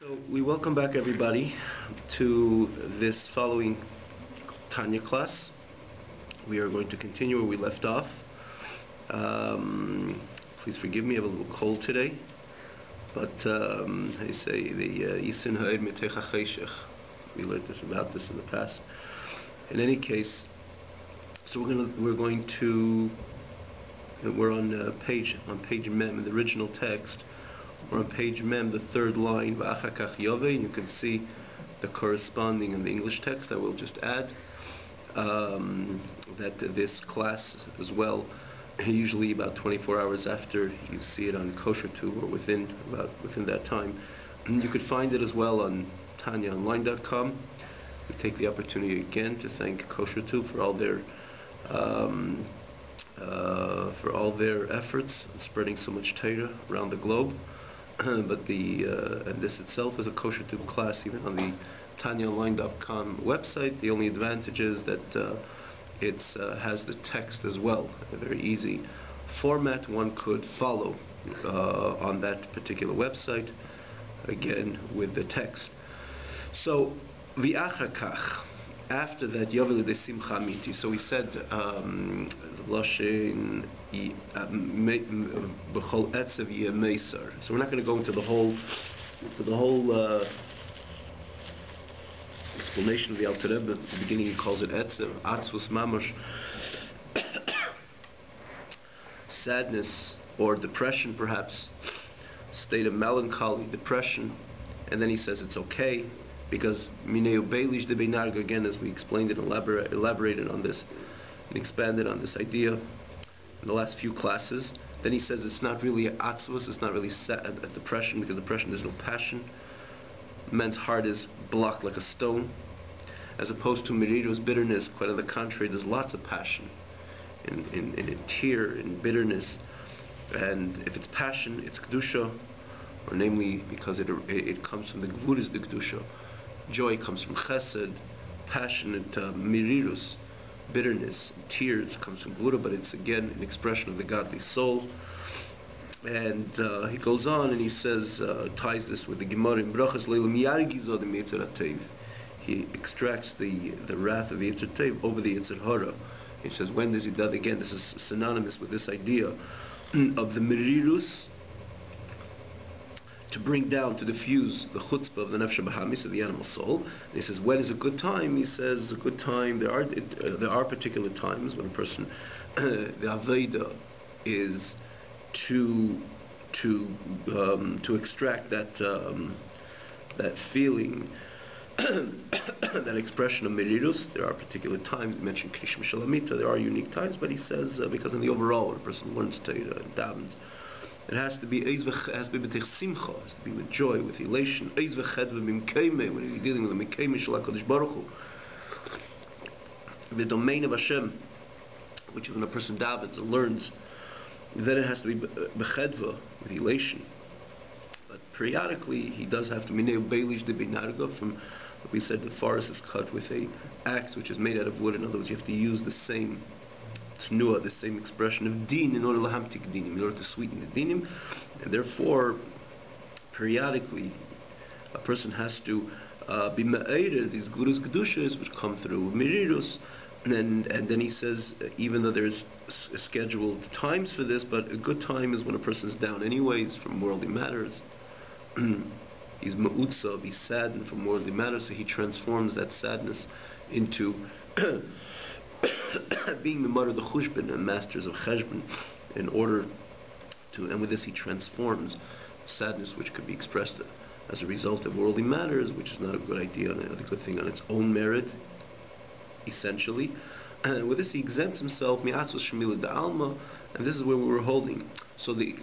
So we welcome back everybody to this following Tanya class. We are going to continue where we left off. Please forgive me, I have a little cold today. But I say the Yisin Ha'ed Metecha Cheshech. We learned about this in the past. In any case, so we're on page Mem in the original text. We're on page Mem, the third line, V'achakach Yove, and you can see the corresponding in the English text. I will just add that this class as well, usually about 24 hours after you see it on KosherTube or within that time, you could find it as well on TanyaOnline.com. We take the opportunity again to thank KosherTube for all their efforts in spreading so much Torah around the globe. But and this itself is a KosherTube class, even on the TanyaOnline.com website. The only advantage is that it has the text as well, a very easy format one could follow on that particular website, again with the text. So v'achakach, after that, Yovel de Simcha Amiti. So we said Loshin B'chol Etzev Yemeisar. So we're not going to go into the whole explanation of the Alter Rebbe. At the beginning he calls it Etzev, Atzvus Mamash, sadness or depression, perhaps state of melancholy, depression, and then he says it's okay. Because Mineu Beilish de Beinarga, again, as we explained and elaborated on this and expanded on this idea in the last few classes, then he says it's not really atzvus, it's not really a depression, because depression there's no passion. Man's heart is blocked like a stone, as opposed to meridos, bitterness. Quite on the contrary, there's lots of passion in tear, in bitterness, and if it's passion, it's kedusha, or namely because it comes from the gvuras, the kedusha. Joy comes from chesed, passionate mirirus, bitterness, tears comes from gvura, but it's again an expression of the godly soul. And he goes on and he says, ties this with the Gemara in Brachas Leilam Yargizo the Yetzer Hatev. He extracts the wrath of the Yetzer Hatev over the Yetzer Hara. He says, when does he do that? Again, this is synonymous with this idea of the mirirus, to bring down, to diffuse the chutzpah of the nefesh bahamis, of the animal soul. And he says, when is a good time? He says, a good time, there are particular times when a person, the Aveda is to extract that feeling, that expression of merirus. There are particular times. He mentioned Krishma Shalamita, there are unique times, but he says, because in the overall, when a person learns Torah and davens, it has to be b'tech simcha, it has to be with joy, with elation. When you're dealing with the mikame shel HaKadosh Baruch Hu, the domain of Hashem, which when a person davens and learns, then it has to be b'chedva, with elation. But periodically, he does have to mineu beilish de binarga. From what we said, the forest is cut with a axe which is made out of wood. In other words, you have to use the same Tnuah, the same expression of din, in order lahamtik dinim, in order to sweeten the dinim, and therefore periodically a person has to be me'ered these gurus kedushas which come through mirirus, and then he says, even though there's scheduled times for this, but a good time is when a person's down anyways from worldly matters. He's ma'utza, he's saddened from worldly matters, so he transforms that sadness into being the mother of the chushbin and masters of cheshbon, in order to, and with this he transforms sadness which could be expressed as a result of worldly matters, which is not a good idea, not a good thing on its own merit, essentially. And with this he exempts himself mi'atzos shemila da'alma, and this is where we were holding. So the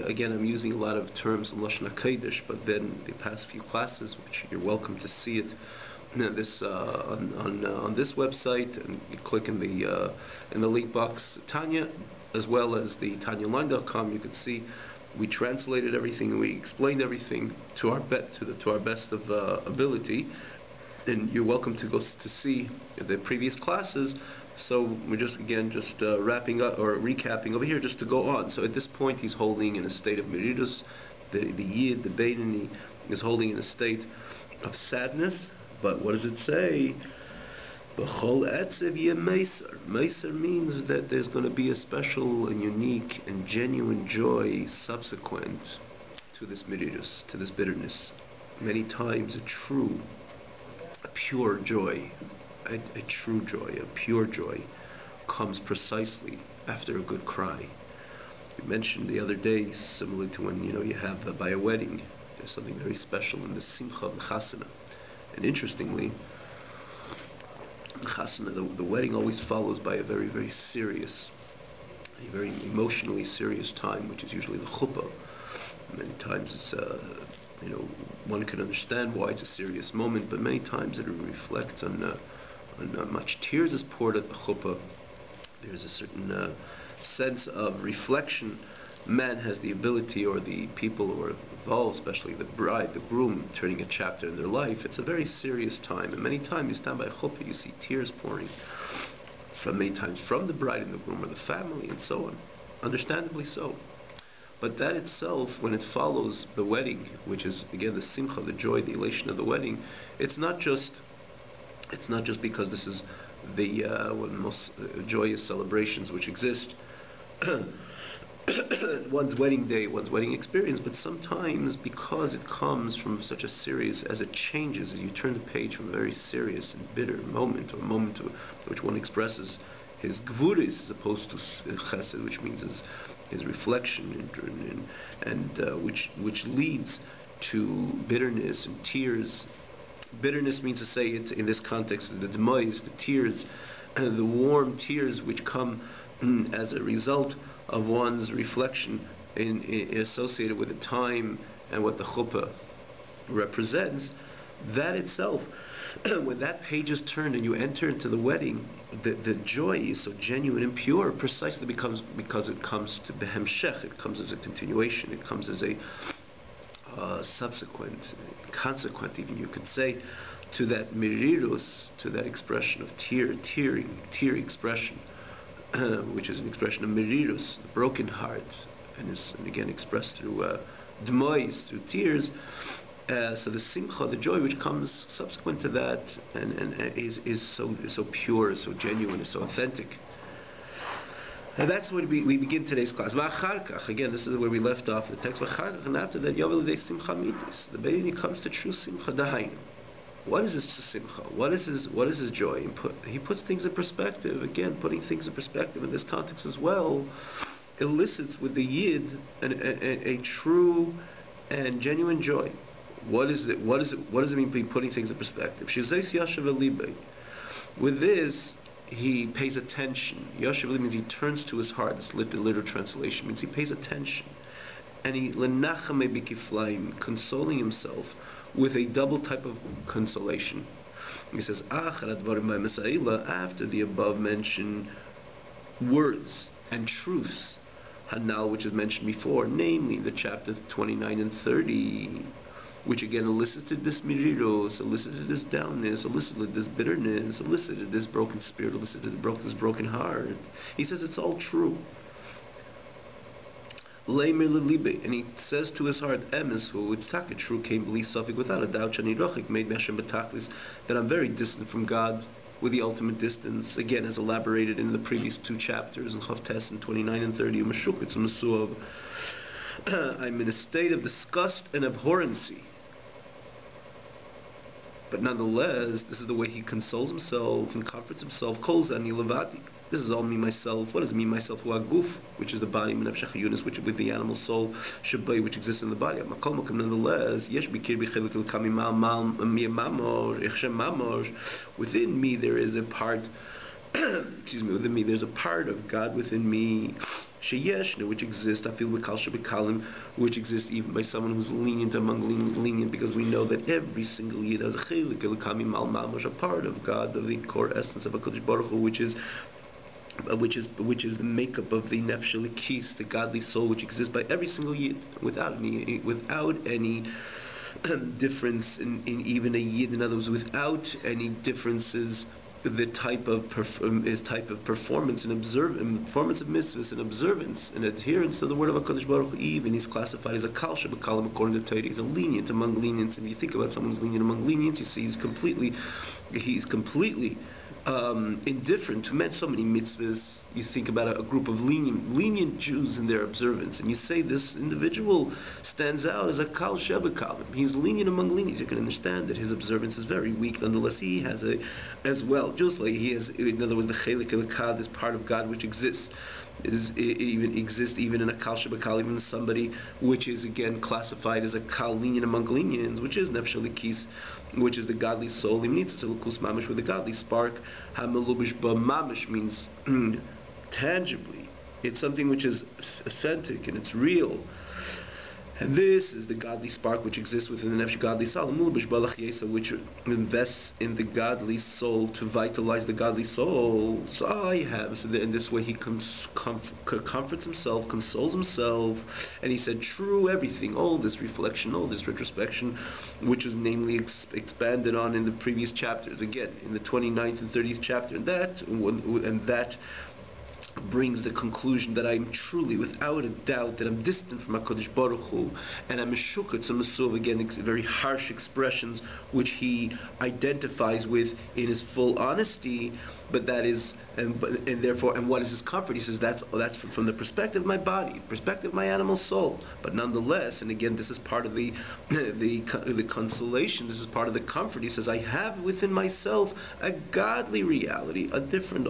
again, I'm using a lot of terms in Lashon HaKodesh, but then the past few classes, which you're welcome to see it this on this website, and you click in the link box Tanya, as well as the TanyaOnline.com. You can see we translated everything and we explained everything to our best of ability, and you're welcome to go to see the previous classes. So we're just wrapping up or recapping over here, just to go on. So at this point he's holding in a state of meridus, the Yid, the Beinani, is holding in a state of sadness. But what does it say? B'chol etzev yeh meiser. Meiser means that there's going to be a special and unique and genuine joy subsequent to this mirirus, to this bitterness. Many times a pure joy, a true joy, a pure joy comes precisely after a good cry. We mentioned the other day, similar to when you have by a wedding, there's something very special in the simcha of the chasana. And interestingly, the chasana, the wedding always follows by a very, very serious, a very emotionally serious time, which is usually the chuppah. Many times it's one can understand why it's a serious moment, but many times it reflects on much tears is poured at the chuppah. There's a certain sense of reflection. Man has the ability, or the people who are involved, especially the bride, the groom, turning a chapter in their life. It's a very serious time, and many times you stand by a chuppah, you see tears pouring many times from the bride and the groom, or the family, and so on. Understandably so. But that itself, when it follows the wedding, which is again the simcha, the joy, the elation of the wedding, it's not just because this is the one of the most joyous celebrations which exist. One's wedding day, one's wedding experience, but sometimes because it comes from such a serious, as it changes, as you turn the page from a very serious and bitter moment, or a moment to which one expresses his gvuris as opposed to chesed, which means his reflection, and which leads to bitterness and tears. Bitterness means to say, it in this context, the demise, the tears, the warm tears which come as a result of one's reflection associated with the time and what the chuppah represents. That itself, when that page is turned and you enter into the wedding, the joy is so genuine and pure, precisely because it comes to the hemshech, it comes as a continuation, it comes as a subsequent, consequent, even you could say, to that mirirus, to that expression of tear expression, which is an expression of mirirus, the broken heart, and is again expressed through demois, through tears. So the simcha, the joy which comes subsequent to that, and is so pure, is so genuine, is so authentic. And that's where we begin today's class. Again, this is where we left off the text. And after that, the baby comes to true simcha dahainu. What is his simcha? What is his joy? He puts things in perspective. Again, putting things in perspective in this context as well elicits with the yid a true and genuine joy. What is it? What does it mean by putting things in perspective? With this, he pays attention. Yoshev means he turns to his heart. This the literal translation means he pays attention, and he lenachame b'kiflaim, consoling himself with a double type of consolation. He says, after the above mentioned words and truths, Hanal, which is mentioned before, namely the chapters 29 and 30, which again elicited this miriros, elicited this downness, elicited this bitterness, elicited this broken spirit, elicited this broken heart. He says it's all true. And he says to his heart, it's true, came without a doubt, that I'm very distant from God, with the ultimate distance, again as elaborated in the previous two chapters in Chavtes and 29 and 30. I'm in a state of disgust and abhorrency. But nonetheless, this is the way he consoles himself and comforts himself. This is all me, myself. What is me, myself? Huaguf, which is the body, which with the animal soul, shabai, which exists in the body. Nonetheless, within me there is a part. Within me there's a part of God within me, which exists. I feel which exists even by someone who's lenient among lenient, because we know that every single yid has a chelik, a part of God, of the core essence of HaKadosh Baruch Hu, which is the makeup of the nefesh elikis, the godly soul, which exists by every single yid, without any difference in even a yid. In other words, without any differences the type of his type of performance and performance of mitzvahs and observance and adherence to the word of HaKadosh Baruch Hu. Even he's classified as a kal shebekalim according to Torah. He's a lenient among lenients. And if you think about someone's lenient among lenients, you see he's completely indifferent to so many mitzvahs. You think about a group of lenient Jews in their observance, and you say this individual stands out as a kal shebekalim. He's lenient among lenients. You can understand that his observance is very weak. Nonetheless, he has as well, just like he has. In other words, the chelik elokad is part of God which exists. Even in a kal shebekal, even somebody which is again classified as a kal lenient among lenients, which is nefesh elikis, which is the godly soul. Mamish with the godly spark. Hamelubish ba mamish means tangibly. It's something which is authentic and it's real. And this is the godly spark which exists within the nefesh godly soul, which invests in the godly soul to vitalize the godly soul. So I have, so in this way he comforts himself, consoles himself, and he said, true everything, all this reflection, all this retrospection, which was namely expanded on in the previous chapters, again, in the 29th and 30th chapter, and that brings the conclusion that I'm truly, without a doubt, that I'm distant from HaKadosh Baruch Hu, and I'm meshukot, again, very harsh expressions which he identifies with in his full honesty, but that is, and what is his comfort? He says that's from the perspective of my body, perspective of my animal soul, but nonetheless, and again, this is part of the consolation, this is part of the comfort. He says, I have within myself a godly reality, a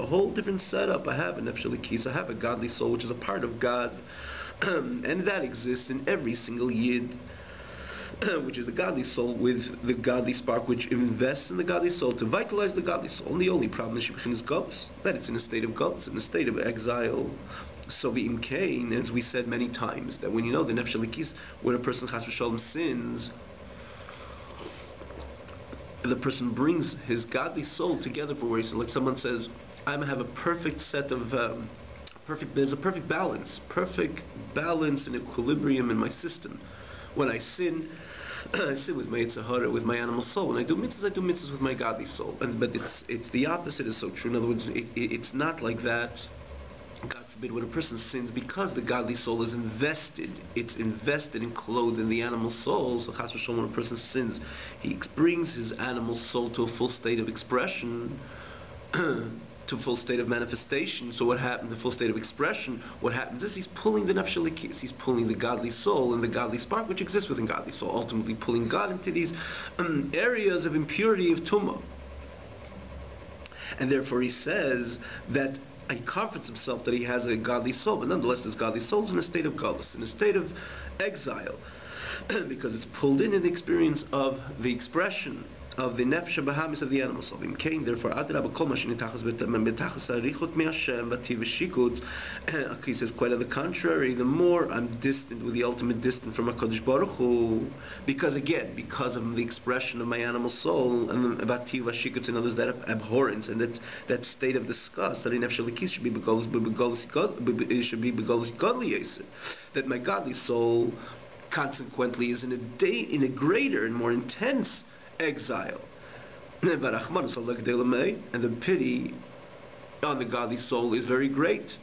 whole different setup. I have a nefesh elikis, I have a godly soul which is a part of God, and that exists in every single yid, which is the godly soul with the godly spark which invests in the godly soul to vitalize the godly soul. And the only problem is galus, that it's in a state of galus, in a state of exile. So the imkain, as we said many times, that when you know the nefesh elikis, when a person chas v'shalom sins, the person brings his godly soul together for where he's, like someone says, I have a perfect set of there's a perfect balance and equilibrium in my system. When I sin, I sin with my Yitzhahara, with my animal soul. When I do mitzvahs with my godly soul. But it's the opposite is so true. In other words, it's not like that. God forbid, when a person sins, because the godly soul is invested, it's invested and clothed in the animal soul. So chas v'shalom, when a person sins, he brings his animal soul to a full state of expression, to a full state of manifestation. So what happens, the full state of expression, what happens is he's pulling the nefesh elikis, he's pulling the godly soul and the godly spark which exists within godly soul, ultimately pulling God into these areas of impurity, of tumah. And therefore he says that he comforts himself that he has a godly soul, but nonetheless this godly soul is in a state of galus, in a state of exile, because it's pulled in the experience of the expression of the nefesh bahamis of the animal soul. Therefore, he says quite on the contrary, the more I'm distant with the ultimate distant from HaKadosh Baruch Hu, because of the expression of my animal soul, and bativ v'shikutz, and others, that abhorrence and that state of disgust, that in nefesh elikis should be begolus godly yosef, that my godly soul consequently is in a greater and more intense exile. And the pity on the godly soul is very great,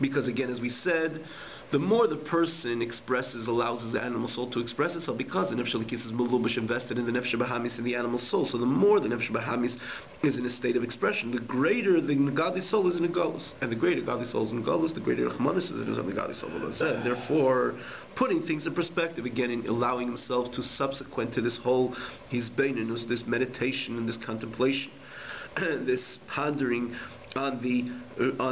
because again, as we said, the more the person allows his animal soul to express itself, because the nefesh elikis is melubash, invested in the nefesh bahamis in the animal soul, so the more the nefesh bahamis is in a state of expression, the greater the godly soul is in a galus, and the greater godly soul is in galus, the greater Rahmanis is on the godly soul. Therefore, putting things in perspective again, and allowing himself to, subsequent to this whole his beinunus, this meditation and this contemplation, this pondering on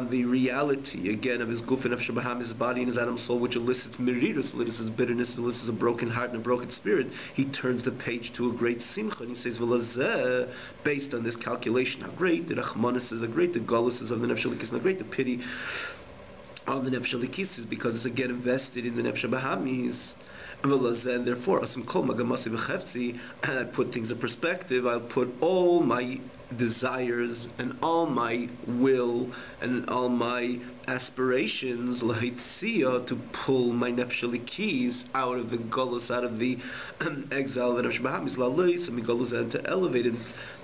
the reality again of his guf and nefesh bahamis, his body and his animal soul, which elicits mirirus, elicits bitterness, elicits a broken heart and a broken spirit. He turns the page to a great simcha, and he says, "V'lazeh," based on this calculation, how great the rachmanis is, how great the galus is of the nefesh elikis, and how great the pity on the nefesh elikis is, because it's again invested in the nefesh bahamis. And therefore, and I put things in perspective. I'll put all my desires and all my will and all my aspirations to pull my nefesh keys out of the gullus, out of the exile that to elevate it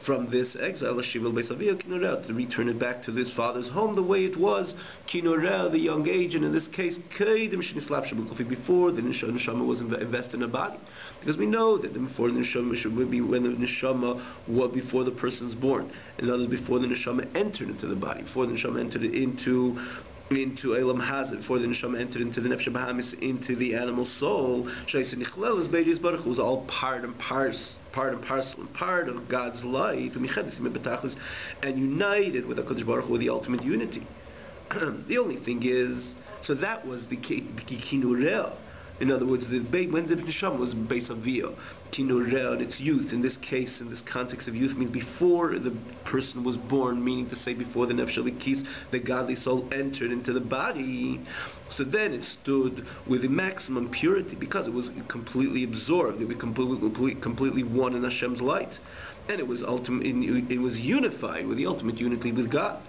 from this exile, to return it back to this father's home the way it was, the young age, and in this case, before the neshama was invested in a body. Because we know that before the neshama should be when the neshama was before the person's born. In other words, before the neshama entered into the body, before the neshama entered into Elam Hazard, before the neshama entered into the nefesh bahamis, into the animal soul, it was all part and parcel and part of God's life, and united with HaKadosh Baruch Hu, with the ultimate unity. The only thing is, so that was the kinurel. In other words, when the neshama was base of via, kinurel, in its youth, in this case, in this context of youth, means before the person was born, meaning to say before the nefesh alikis, the godly soul entered into the body. So then it stood with the maximum purity because it was completely absorbed, it was completely one in Hashem's light, and it was it was unified with the ultimate unity with God.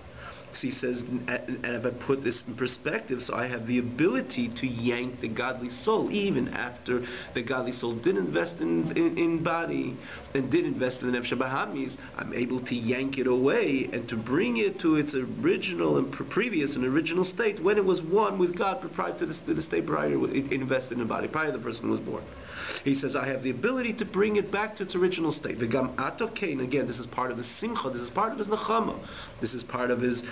So he says, and if I put this in perspective, so I have the ability to yank the godly soul, even after the godly soul did invest in body and did invest in the nefesh bahamis, I'm able to yank it away and to bring it to its original and previous and original state when it was one with God prior to the state prior it invested in the body, prior the person was born. He says, I have the ability to bring it back to its original state. V'gam atokein, again, this is part of the simcha, this is part of his nechama, this is part of his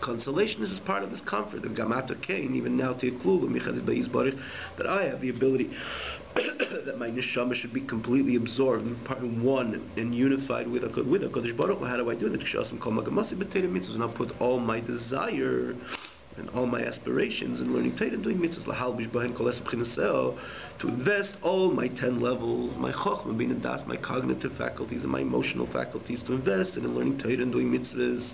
consolation, this is part of his comfort. V'gam atokein, even now that I have the ability that my neshama should be completely absorbed and part of one and unified with HaKadosh Baruch Hu. How do I do that? And I'll put all my desire and all my aspirations in learning Torah and doing mitzvahs, to invest all my 10 levels, my chokhmah, bin and das, my cognitive faculties and my emotional faculties, to invest in learning Torah and doing mitzvahs.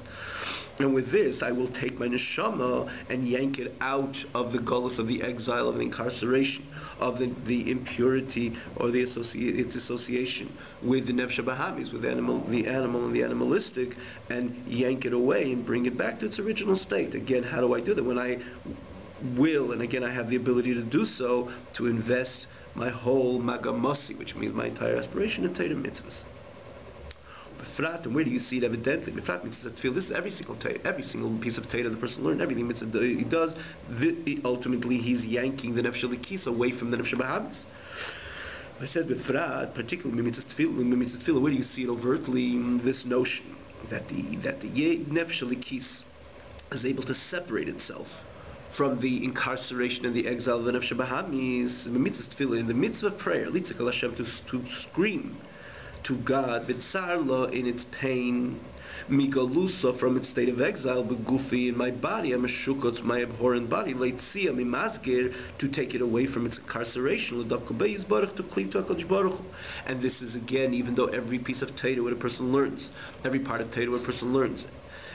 And with this, I will take my neshama and yank it out of the gullus, of the exile, of the incarceration, of the impurity, or its association with the nefesh bahamis, with the animal and the animalistic, and yank it away and bring it back to its original state. Again, how do I do that? When I will, and again I have the ability to do so, to invest my whole magamasi, which means my entire aspiration in Torah mitzvahs. Befrat, and where do you see it evidently? Befrat means that feel this is every single piece of Torah the person learned, everything mitzvah he does, ultimately he's yanking the nefesh alikis away from the nefesh bahamis. I said Befrat, particularly mitzvah tefillah, where do you see it overtly? This notion that the nefesh alikis is able to separate itself from the incarceration and the exile of the nefesh bahamis, in the mitzvah of prayer, litzak Hashem, to scream to God, v'tzarla, in its pain, migalusa, from its state of exile, begufi, in my body, ameshukot, my abhorrent body, leitzia, mimazger, to take it away from its incarceration, l'davka be'yizbarach, to cleave to HaKadosh Baruch Hu. And this is again, even though every piece of Torah what a person learns, every part of Torah what a person learns,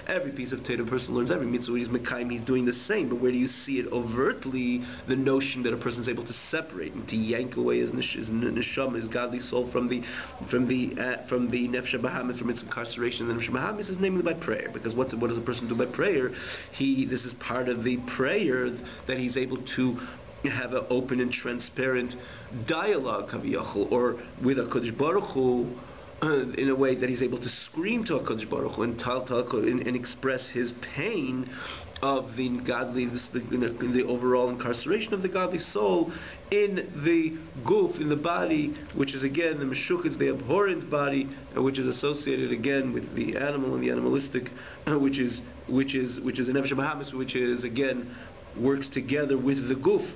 every piece of Torah a person learns, every mitzvah he's mekayim, he's doing the same. But where do you see it overtly? The notion that a person is able to separate and to yank away his neshama, his godly soul, from the nefesh bahamis, from its incarceration. The nefesh bahamis is namely by prayer. Because what does a person do by prayer? This is part of the prayer that he's able to have an open and transparent dialogue, kaviyachol, or with HaKadosh Baruch Hu, in a way that he's able to scream to HaKadosh Baruch Hu and express his pain of the godly, the overall incarceration of the godly soul in the guf, in the body, which is again the meshukah, the abhorrent body, which is associated again with the animal and the animalistic, which is a nefesh bahamis, which is again works together with the guf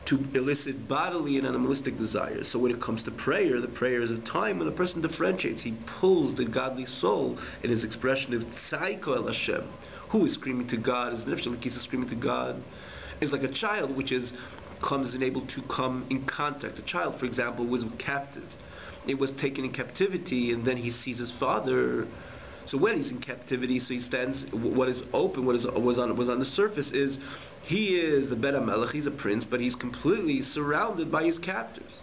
to elicit bodily and animalistic desires. So when it comes to prayer, the prayer is a time when a person differentiates. He pulls the godly soul in his expression of tzaiko el Hashem. Who is screaming to God? Is nefesh alikis is screaming to God? It's like a child which is able to come in contact. A child, for example, was captive. It was taken in captivity, and then he sees his father. So when he's in captivity, so he stands. What is open, was on the surface is he is the Bet HaMelech. He's a prince, but he's completely surrounded by his captives.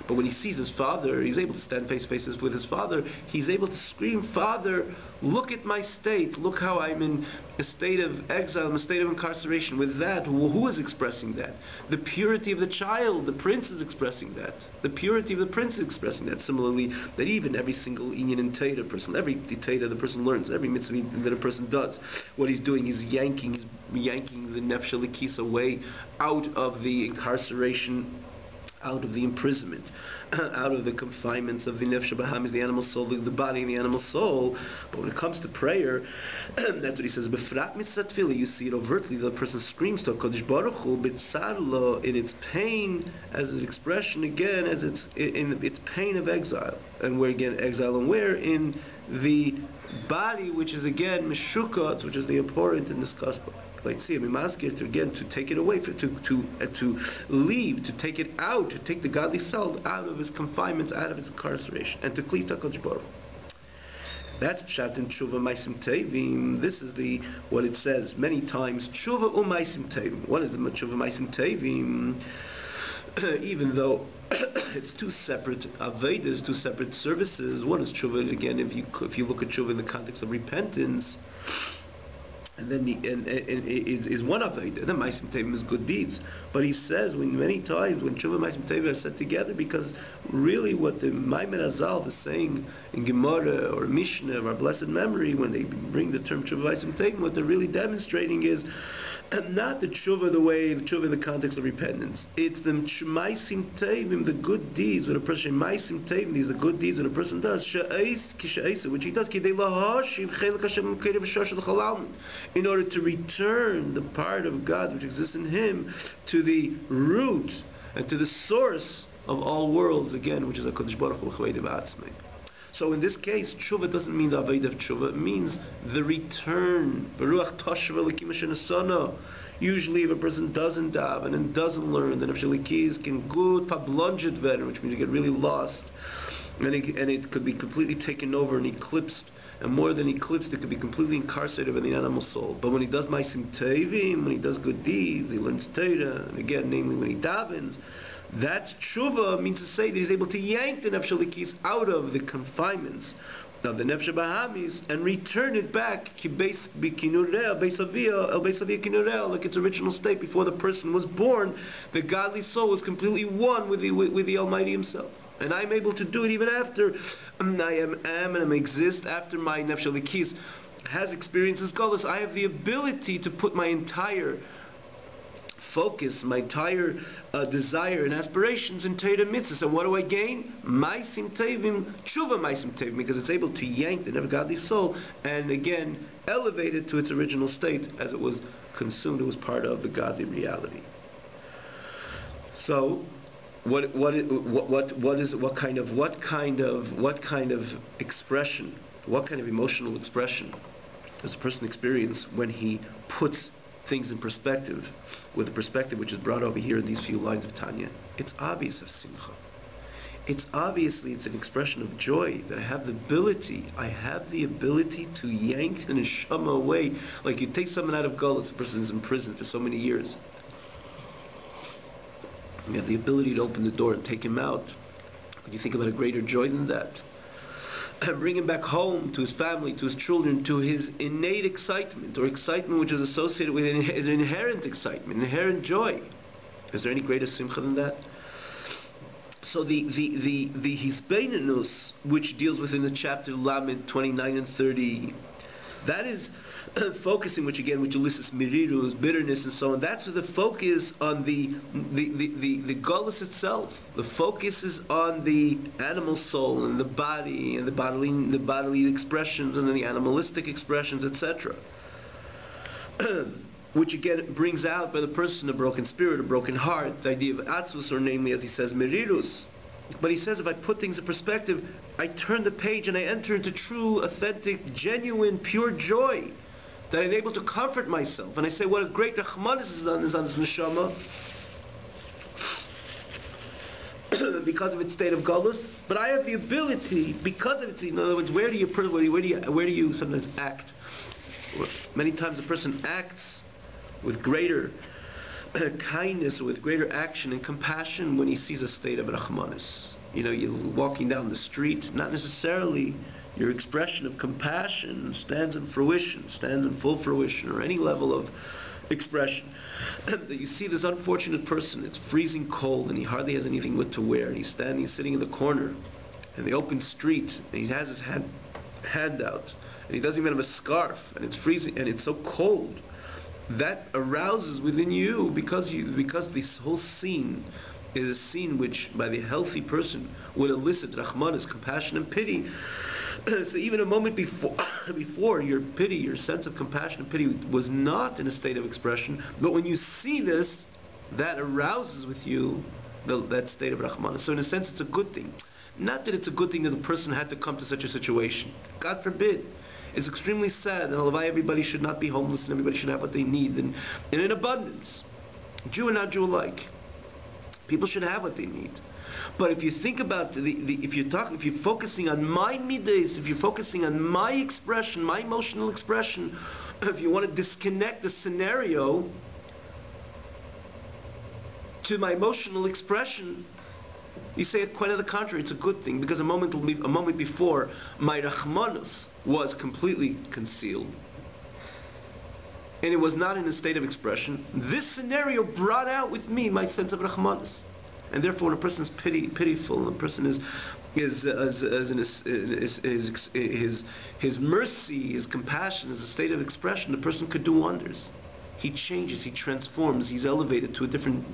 But when he sees his father, he's able to stand face to face with his father. He's able to scream, "Father, look at my state. Look how I'm in a state of exile, in a state of incarceration." With that, who is expressing that? The purity of the child. The prince is expressing that. The purity of the prince is expressing that. Similarly, that even every single inyan and Teda person, every Teda the person learns, every mitzvah that a person does, what he's doing is yanking the nefesh elikis away out of the incarceration, out of the imprisonment, out of the confinements of the nefesh bahamis, the animal soul, the body and the animal soul. But when it comes to prayer, that's what he says. Befrat mitzvah tefillah, you see it overtly. The person screams to HaKadosh Baruch Hu b'tzarlo, in its pain, as an expression again, as it's in its pain of exile, and where again exile, and where in the body, which is again meshukot, which is the abhorrent in this gospel. Like, see, to again to take it away, to leave, to take it out, to take the godly soul out of his confinements, out of his incarceration, and to cleave to HaKadosh Baruch Hu. That's pshat in tshuva ma'asim tevim. This is what it says many times. Tshuva u'ma'asim tevim. What is the tshuva ma'asim tevim? Even though it's two separate avedas, two separate services. One is tshuva. Again, if you look at tshuva in the context of repentance, and then is one aveda. Then ma'asim tevim is good deeds. But he says many times when tshuva and ma'asim tevim are said together, because really what the Maimed Azal is saying in Gemara or Mishnah of our blessed memory, when they bring the term tshuva ma'asim tevim, what they're really demonstrating is not the tshuva in the context of repentance. It's the ma'asim tevim, the good deeds when a person ma'asim tevim, these are the good deeds that a person does. Which he does in order to return the part of God which exists in him to the root and to the source of all worlds, again, which is HaKadosh Baruch Hu. So in this case, tshuva doesn't mean the avodah of tshuva, it means the return. Usually if a person doesn't daven and doesn't learn, then if shalikis can good pablonjet veren, which means you get really lost, and it could be completely taken over and eclipsed. And more than eclipsed, it could be completely incarcerated in the animal soul. But when he does ma'asim tevim, when he does good deeds, he learns Torah, and again, namely when he davens, that's tshuva, means to say that he's able to yank the nefesh elikis out of the confinements of the nefesh bahamis and return it back like its original state before the person was born. The godly soul was completely one with the Almighty Himself. And I'm able to do it even after I am and I exist, after my nefesh elikis has experienced this galus. I have the ability to put my entire focus, my entire desire and aspirations in Torah mitzvahs. And what do I gain? Ma'asim tevim, tshuva ma'asim tevim, because it's able to yank the never godly soul and again elevate it to its original state as it was consumed. It was part of the godly reality. So, what kind of expression, what kind of emotional expression does a person experience when he puts things in perspective, with the perspective which is brought over here in these few lines of Tanya? It's obvious of simcha. It's an expression of joy that I have the ability to yank the neshama away. Like you take someone out of Gullus, the person is in prison for so many years. You have the ability to open the door and take him out. Can you think about a greater joy than that? Bring him back home to his family, to his children, to his innate excitement, or excitement which is associated with his inherent excitement, inherent joy. Is there any greater simcha than that? So the hisbeinenus, which deals with in the chapter Lamed 29 and 30, that is focusing, which elicits mirirus, bitterness, and so on. That's the focus on the gullus itself. The focus is on the animal soul and the body and the bodily expressions and then the animalistic expressions, etc. Which again brings out by the person a broken spirit, a broken heart, the idea of atzus, or namely, as he says, mirirus. But he says, if I put things in perspective, I turn the page and I enter into true, authentic, genuine, pure joy. That I'm able to comfort myself. And I say, what a great rachmanis is on this neshama. because of its state of galus, but I have the ability because of its. In other words, where do you sometimes act? Many times a person acts with greater kindness, or with greater action and compassion when he sees a state of rachmanis. You're walking down the street, not necessarily your expression of compassion stands in full fruition, or any level of expression. That you see this unfortunate person, it's freezing cold, and he hardly has anything to wear, and he's sitting in the corner in the open street, and he has his hand out, and he doesn't even have a scarf, and it's freezing, and it's so cold. That arouses within you because this whole scene is a scene which, by the healthy person, would elicit rachmanis, compassion and pity. So even a moment before your pity, your sense of compassion and pity was not in a state of expression, but when you see this, that arouses with you that state of rachmanis. So in a sense, it's a good thing. Not that it's a good thing that the person had to come to such a situation. God forbid. It's extremely sad, and everybody should not be homeless, and everybody should have what they need, and in abundance. Jew and not Jew alike. People should have what they need. But if you think about if you're focusing on my midas, if you're focusing on my expression, my emotional expression, if you want to disconnect the scenario to my emotional expression, you say quite on the contrary. It's a good thing, because a moment before, my rachmanus was completely concealed, and it was not in a state of expression. This scenario brought out with me my sense of rachmanis, and therefore, when a person is pitiful, and a person his mercy, his compassion is a state of expression, the person could do wonders. He changes, he transforms, he's elevated to a different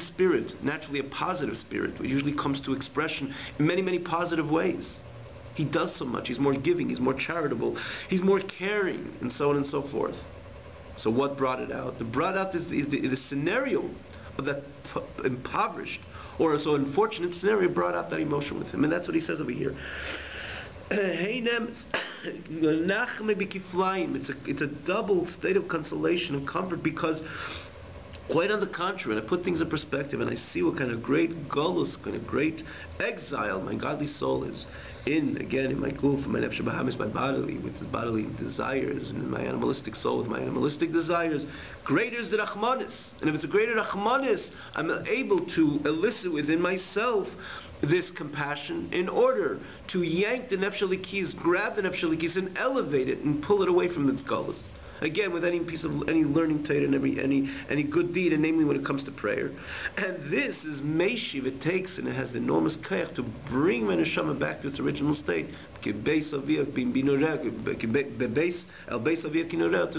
spirit, naturally a positive spirit, which usually comes to expression in many, many positive ways. He does so much. He's more giving, he's more charitable, he's more caring, and so on and so forth. So what brought it out? The brought out is the scenario of that impoverished or so unfortunate scenario brought out that emotion with him. And that's what he says over here. It's a double state of consolation and comfort, because quite on the contrary, and I put things in perspective, and I see what kind of great gullus, kind of great exile my godly soul is in my guf, my nefesh bahamis, my bodily, with his bodily desires, and in my animalistic soul with my animalistic desires. Greater is the rachmanis, and if it's a greater rachmanis, I'm able to elicit within myself this compassion in order to yank the nefesh halikis, grab the nefesh halikis, and elevate it and pull it away from its gullus. Again, with any learning Torah and any good deed, and namely when it comes to prayer. And this is meishiv, it takes, and it has enormous koyach to bring my neshama back to its original state. To its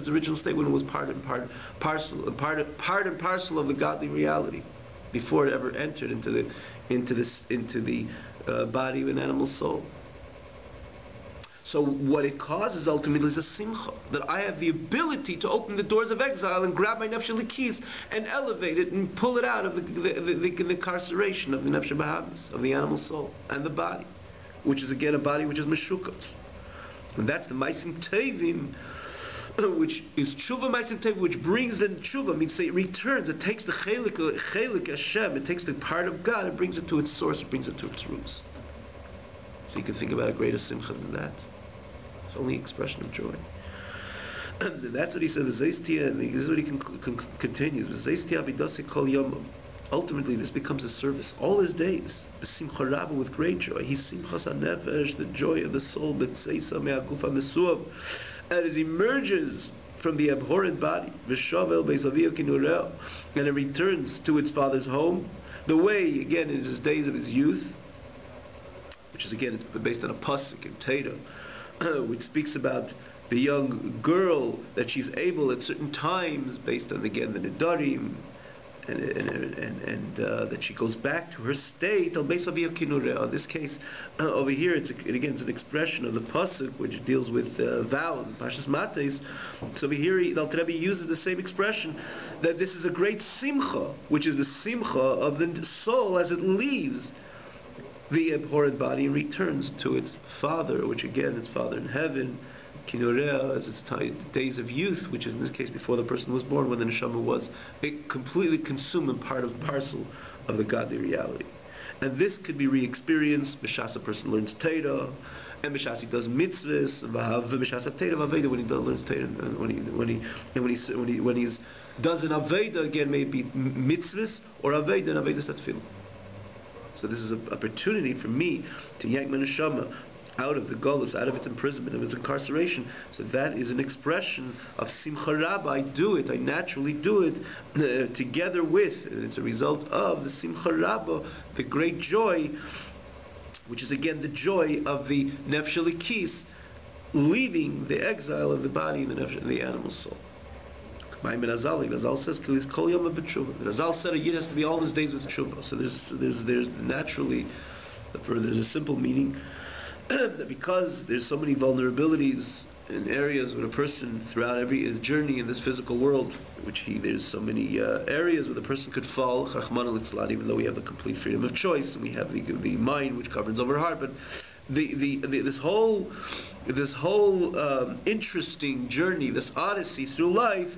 original state, when it was part and parcel of the godly reality, before it ever entered into the body of an animal soul. So what it causes ultimately is a simcha, that I have the ability to open the doors of exile and grab my nefesh halikis and elevate it and pull it out of the incarceration of the nefesh bahamis, of the animal soul, and the body, which is again a body which is meshukas. And that's the maisim tevim, which is tshuva maisim tevim, which brings the tshuva, means it returns, it takes the chelik Hashem, it takes the part of God, it brings it to its source, it brings it to its roots. So you can think about a greater simcha than that. It's only expression of joy. And that's what he said. And this is what he continues. Ultimately, this becomes a service all his days. With great joy. He's simchas hanefesh, the joy of the soul. And as he emerges from the abhorrent body, and it returns to its father's home, the way again in his days of his youth, which is again based on a pasuk in Torah, which speaks about the young girl, that she's able at certain times, based on again the nedarim, and that she goes back to her state. In this case, over here, it's an expression of the pasuk which deals with vows and Parshas Mates. So over here, the Alter Rebbe uses the same expression, that this is a great simcha, which is the simcha of the soul as it leaves the abhorrent body and returns to its father, which again its father in heaven, kinurea, as its days of youth, which is in this case before the person was born, when the neshama was completely consumed and part and parcel of the godly reality. And this could be re-experienced b'shas a person learns Torah, and b'shas he does mitzvahs, b'shas Torah v'aveda when he learns Torah, and when he does an aveda again, maybe mitzvahs or aveda, and aveda tefillah. So this is an opportunity for me to yank my neshama out of the golus, out of its imprisonment, of its incarceration. So that is an expression of simcha rabba. I do it, I naturally do it together with, and it's a result of the simcha rabba, the great joy, which is again the joy of the nefesh elikis, leaving the exile of the body and the animal soul. Razal says, Razal said a yid has to be all his days with tshuva. So there's naturally, there's a simple meaning, that because there's so many vulnerabilities in areas where a person throughout his journey in this physical world, there's so many areas where the person could fall, even though we have a complete freedom of choice and we have the mind which governs over heart, but this whole interesting journey, this odyssey through life,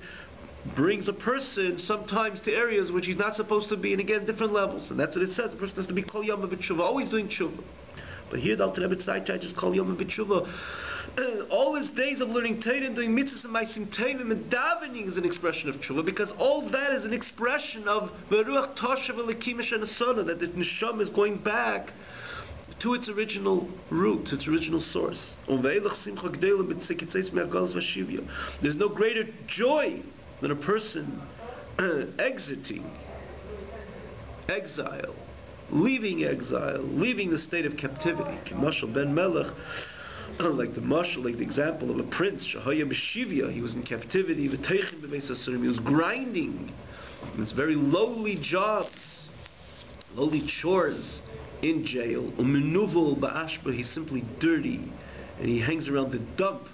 brings a person sometimes to areas which he's not supposed to be, and again different levels, and that's what it says. The person has to be kol yom b'tshuva, always doing tshuva. But here the Alter Rebbe just kol yom b'tshuva. All his days of learning Torah and doing mitzvahs and ma'asim tovim and davening is an expression of tshuva, because all that is an expression of v'ruach toshav elikim eshenasona, that the neshama is going back to its original root, to its original source. There's no greater joy than a person exiting exile, leaving the state of captivity. Mashal ben Melech, like the example of a prince, Shahaya B'Shivya, he was in captivity, he was grinding, it's very lowly jobs, lowly chores in jail. Umenuvel ba'ashba, he's simply dirty, and he hangs around the dump.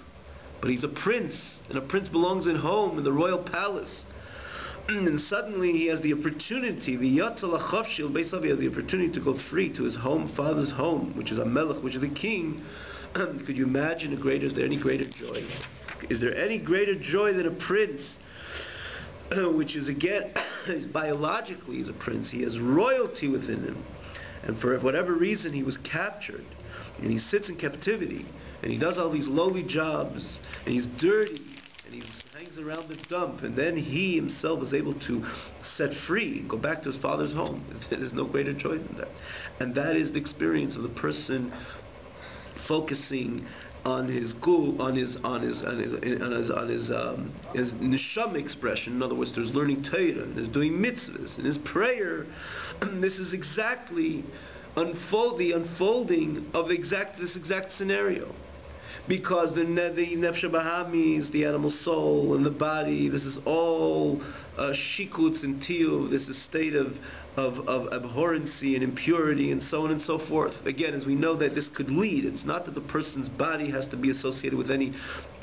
But he's a prince, and a prince belongs in home, in the royal palace. And suddenly he has the opportunity, he has the opportunity to go free to his home, father's home, which is a melech, which is a king. Could you imagine is there any greater joy? Is there any greater joy than a prince, which is again, biologically he's a prince, he has royalty within him, and for whatever reason he was captured, and he sits in captivity, and he does all these lowly jobs, and he's dirty, and he hangs around the dump, and then he himself is able to set free, go back to his father's home. There's no greater joy than that. And that is the experience of the person focusing on his neshama expression. In other words, there's learning Torah, there's doing mitzvahs, and his prayer. This is exactly the unfolding of this exact scenario. Because the nefesh bahamis, the animal soul, and the body, this is all shikutz and tiyuv. This is state of abhorrency and impurity, and so on and so forth. Again, as we know that this could lead, it's not that the person's body has to be associated with any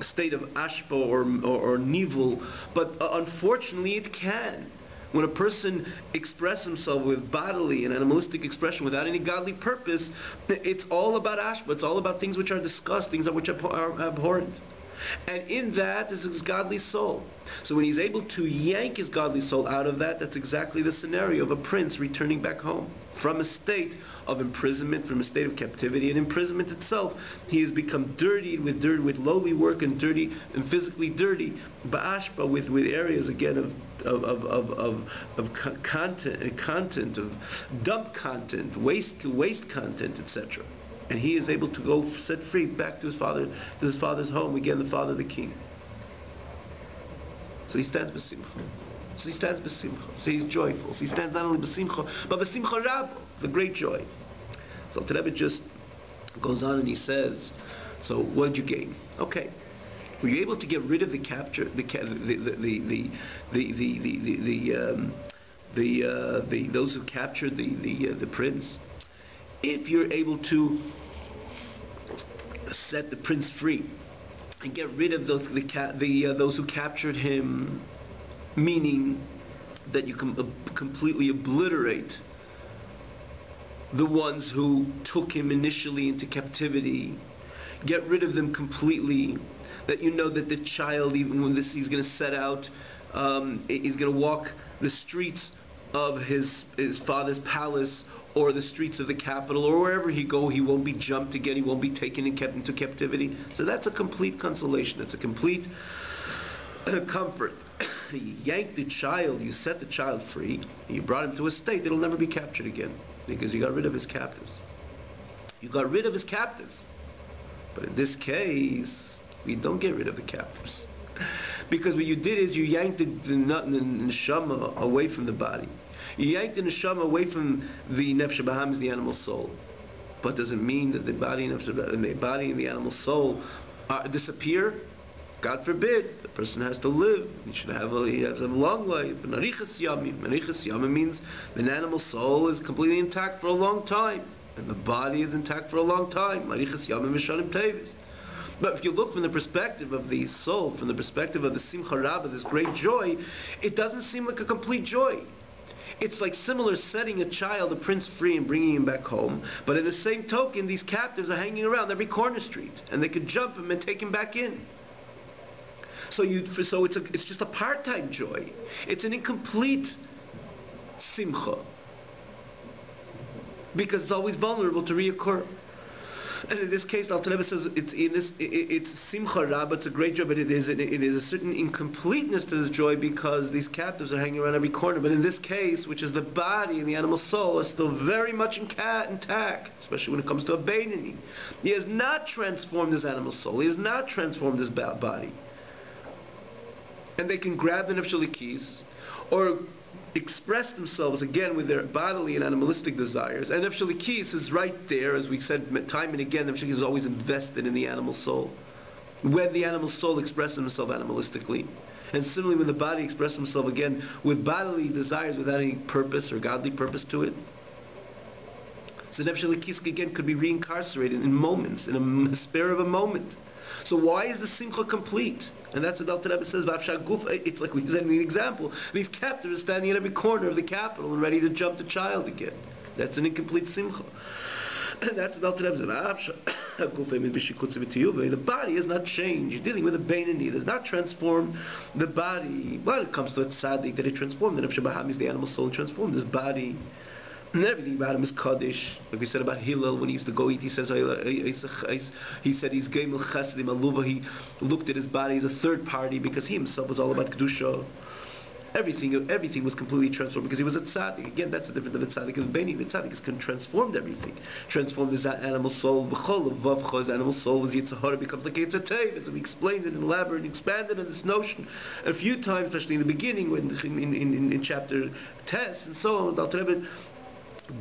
state of ashpa or nivul, but unfortunately it can. When a person expresses himself with bodily and animalistic expression without any godly purpose, it's all about ashba, it's all about things which are discussed, things which are abhorrent. And in that is his godly soul. So when he's able to yank his godly soul out of that, that's exactly the scenario of a prince returning back home. From a state of imprisonment, from a state of captivity and imprisonment itself, he has become dirtied with lowly work and dirty and physically dirty, ba'ashba, with areas again of content, of dump content, waste content, etc. And he is able to go set free back to his father's home, again the father, the king. So he stands b'simcha. So he's joyful. So he stands not only b'simcha, but b'simcha rabba, the great joy. So the Rebbe just goes on and he says, so what did you gain? Okay, were you able to get rid of the capture, those who captured the prince? If you're able to set the prince free and get rid of those who captured him, meaning that you can completely obliterate the ones who took him initially into captivity, get rid of them completely, that you know that the child, even when he's going to set out, he's going to walk the streets of his father's palace, or the streets of the capital, or wherever he go, he won't be jumped again, he won't be taken and kept into captivity. So that's a complete consolation, it's a complete comfort. You yank the child, you set the child free, you brought him to a state that'll never be captured again, because you got rid of his captives. You got rid of his captives. But in this case, we don't get rid of the captives. Because what you did is you yanked the neshama away from the body. You yanked the neshama away from the nefesh bahamis, the animal soul. But does it mean that the body and the animal soul disappear? God forbid. The person has to live. He has a long life. Arichas yamim means the animal soul is completely intact for a long time, and the body is intact for a long time. Arichas yamim mishanim tevis. But if you look from the perspective of the soul, from the perspective of the simcha rabbah, this great joy, it doesn't seem like a complete joy. It's like similar setting a child, a prince, free and bringing him back home. But in the same token, these captives are hanging around every corner street, and they could jump him and take him back in. So it's just a part-time joy. It's an incomplete simcha, because it's always vulnerable to reoccur. And in this case, Alter Rebbe says it's simcha rabbah, it's a great joy, but it is a certain incompleteness to this joy, because these captives are hanging around every corner. But in this case, which is the body and the animal soul, are still very much intact, especially when it comes to a Beinoni. He has not transformed his animal soul. He has not transformed his body. And they can grab the nefesh or express themselves again with their bodily and animalistic desires. And nefesh is right there, as we said time and again. Nefesh is always invested in the animal soul. When the animal soul expresses himself animalistically, and similarly when the body expresses himself again with bodily desires without any purpose or godly purpose to it. So nefesh again could be reincarcerated in moments, in a spare of a moment. So why is the simcha complete? And that's what Alter Rebbe says. It's like we said in the example. These captives are standing in every corner of the capital and ready to jump the child again. That's an incomplete simcha. And that's what Alter Rebbe says. The body has not changed. You're dealing with a Beinoni. It has not transformed the body. When it comes to a tzaddik, that it transformed. The nefesh bahamis, the animal soul, transformed this body. And everything about him is Kaddish. Like we said about Hillel, when he used to go eat, he says, he said he's Geimel Chesedim Aluva. He looked at his body as a third party, because he himself was all about Kedusha. Everything was completely transformed, because he was a tzaddik. Again, that's the difference of a tzaddik and a Beinoni. The tzaddik has transformed everything. Transformed his animal soul. His animal soul was Yitzhahara, becomes like Yitzhahara. As we explained it and elaborated and expanded on this notion a few times, especially in the beginning, when in chapter Tes and so on, Alter Rebbe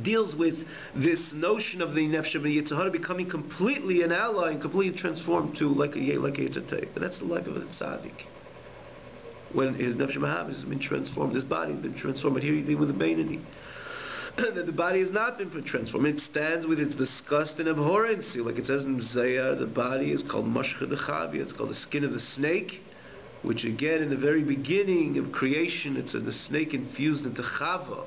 deals with this notion of the nefesh of the Yitzhahara becoming completely an ally and completely transformed to like a Yitzhahara. And that's the life of a tzaddik. When his nefesh bahamis has been transformed, his body has been transformed, but here you deal with the Beinoni. That the body has not been transformed. It stands with its disgust and abhorrency. Like it says in Zayah, the body is called mashcha dechavia, it's called the skin of the snake, which again in the very beginning of creation, it's the snake infused into chava,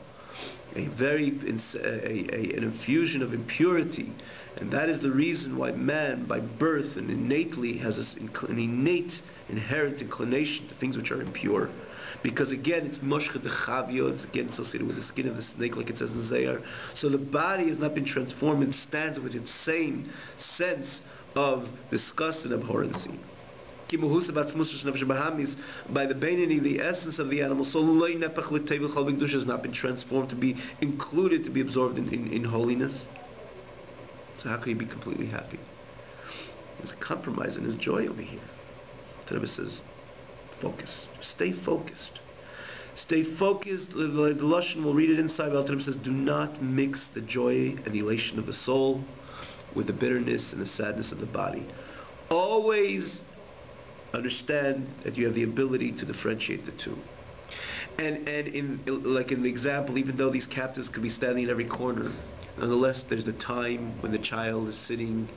an infusion of impurity, and that is the reason why man, by birth and innately, has an innate, inherent inclination to things which are impure, because again it's moshcha dechavio, it's again associated with the skin of the snake, like it says in Zayar. So the body has not been transformed and stands with its same sense of disgust and abhorrency. By the Beinoni, the essence of the animal soul has not been transformed to be included, to be absorbed in holiness. So how can he be completely happy? There's a compromise in his joy over here. So Rebbe says, focus. Stay focused. Stay focused. The Lashon, we'll read it inside. But Rebbe says, do not mix the joy and the elation of the soul with the bitterness and the sadness of the body. Always understand that you have the ability to differentiate the two. And in the example, even though these captives could be standing in every corner, nonetheless there's the time when the child is sitting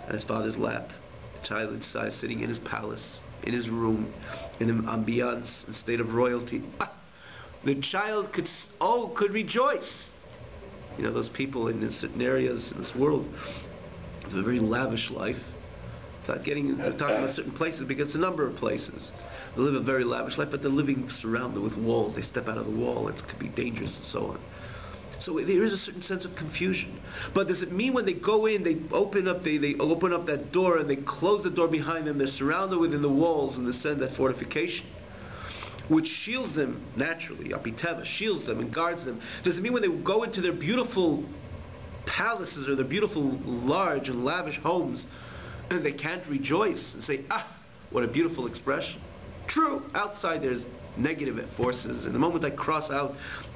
at his father's lap, the child inside sitting in his palace, in his room, in an ambiance, in a state of royalty. The child could rejoice. You know, those people in certain areas in this world have a very lavish life. Without getting into talking about certain places, because it's a number of places. They live a very lavish life, but they're living surrounded with walls. They step out of the wall, it could be dangerous and so on. So there is a certain sense of confusion. But does it mean when they go in, they open up that door and they close the door behind them, they're surrounded within the walls and that fortification, which shields them naturally, apiteva, shields them and guards them. Does it mean when they go into their beautiful palaces or their beautiful large and lavish homes, and they can't rejoice and say, what a beautiful expression? True, outside there's negative forces, and the moment I cross out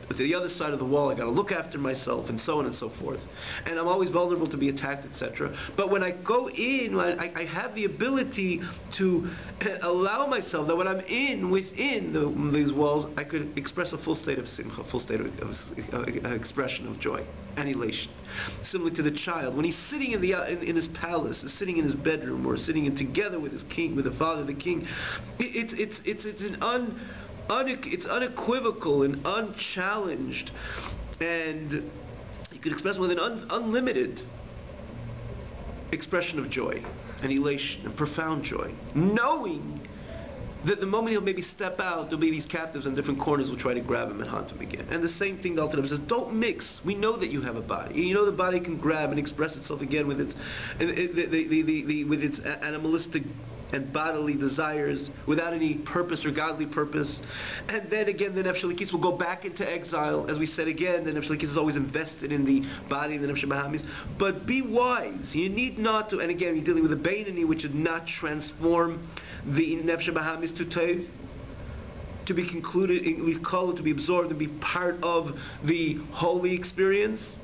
to the other side of the wall, I got to look after myself, and so on and so forth, and I'm always vulnerable to be attacked, etc. But when I go in, I have the ability to allow myself that when I'm within these walls, I could express a full state of simcha, full state of expression of joy and elation. Similar to the child, when he's sitting in his palace, sitting in his bedroom, or sitting together with his king, with the father, the king, it's unequivocal and unchallenged, and you can express it with an unlimited expression of joy and elation and profound joy, knowing that the moment he'll maybe step out, there'll be these captives in different corners will try to grab him and hunt him again. And the same thing the Alter Rebbe says, don't mix. We know that you have a body. You know the body can grab and express itself again with its animalistic and bodily desires without any purpose or godly purpose. And then again, the Nefesh Elikis will go back into exile. As we said again, the Nefesh Elikis is always invested in the body and the Nefesh Bahamis. But be wise. You need not to, and again, you're dealing with a Beinoni, which should not transform the Nefesh Bahamis to Teiv, to be concluded, we call it to be absorbed and be part of the holy experience.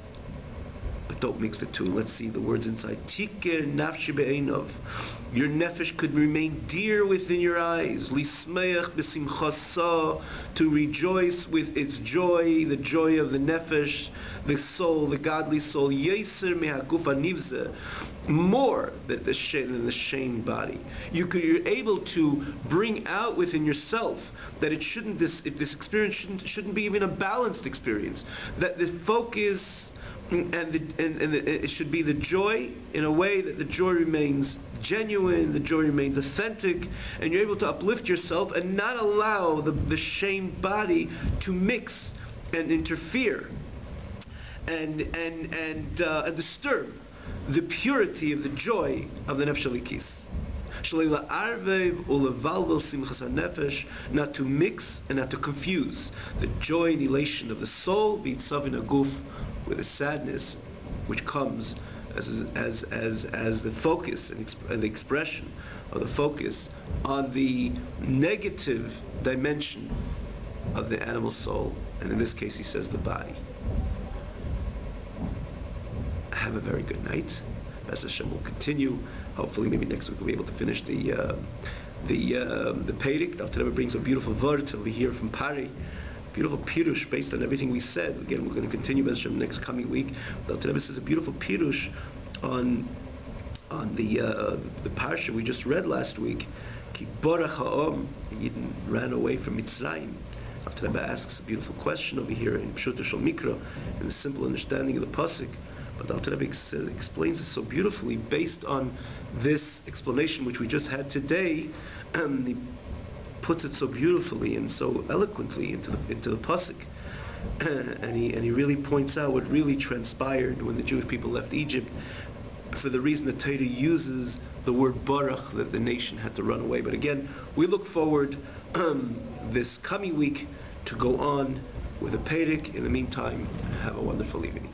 But don't mix the two. Let's see the words inside. Tiker nafshi be'einov. Your nefesh could remain dear within your eyes. Lismeach b'simchasa, to rejoice with its joy, the joy of the nefesh, the soul, the godly soul. Yeser mehaguf anivzeh, more than the shamed body. You're able to bring out within yourself that this experience shouldn't be even a balanced experience. That the focus and it should be the joy in a way that the joy remains genuine, the joy remains authentic, and you're able to uplift yourself and not allow the shamed body to mix and interfere and disturb the purity of the joy of the Nefesh Elikis. Not to mix and not to confuse the joy and elation of the soul with the sadness which comes as the focus and the expression of the focus on the negative dimension of the animal soul, and in this case he says the body. Have a very good night. Beth Hashem will continue. Hopefully, maybe next week we'll be able to finish the Peirik. Dr. Rebbe brings a beautiful word till we hear from Pari. Beautiful pirush based on everything we said. Again, we're going to continue Beth Hashem next coming week. Dr. Rebbe says a beautiful pirush on the parsha we just read last week. Ki borach ha'om, Yidden ran away from Mitzrayim. Dr. Rebbe asks a beautiful question over here in Pshuta Shel Mikra, in the simple understanding of the pasuk. But Alter Rebbe explains it so beautifully based on this explanation which we just had today. He puts it so beautifully and so eloquently into the pasuk, and he really points out what really transpired when the Jewish people left Egypt, for the reason that Torah uses the word baruch, that the nation had to run away. But again, we look forward this coming week to go on with a Peirik. In the meantime, have a wonderful evening.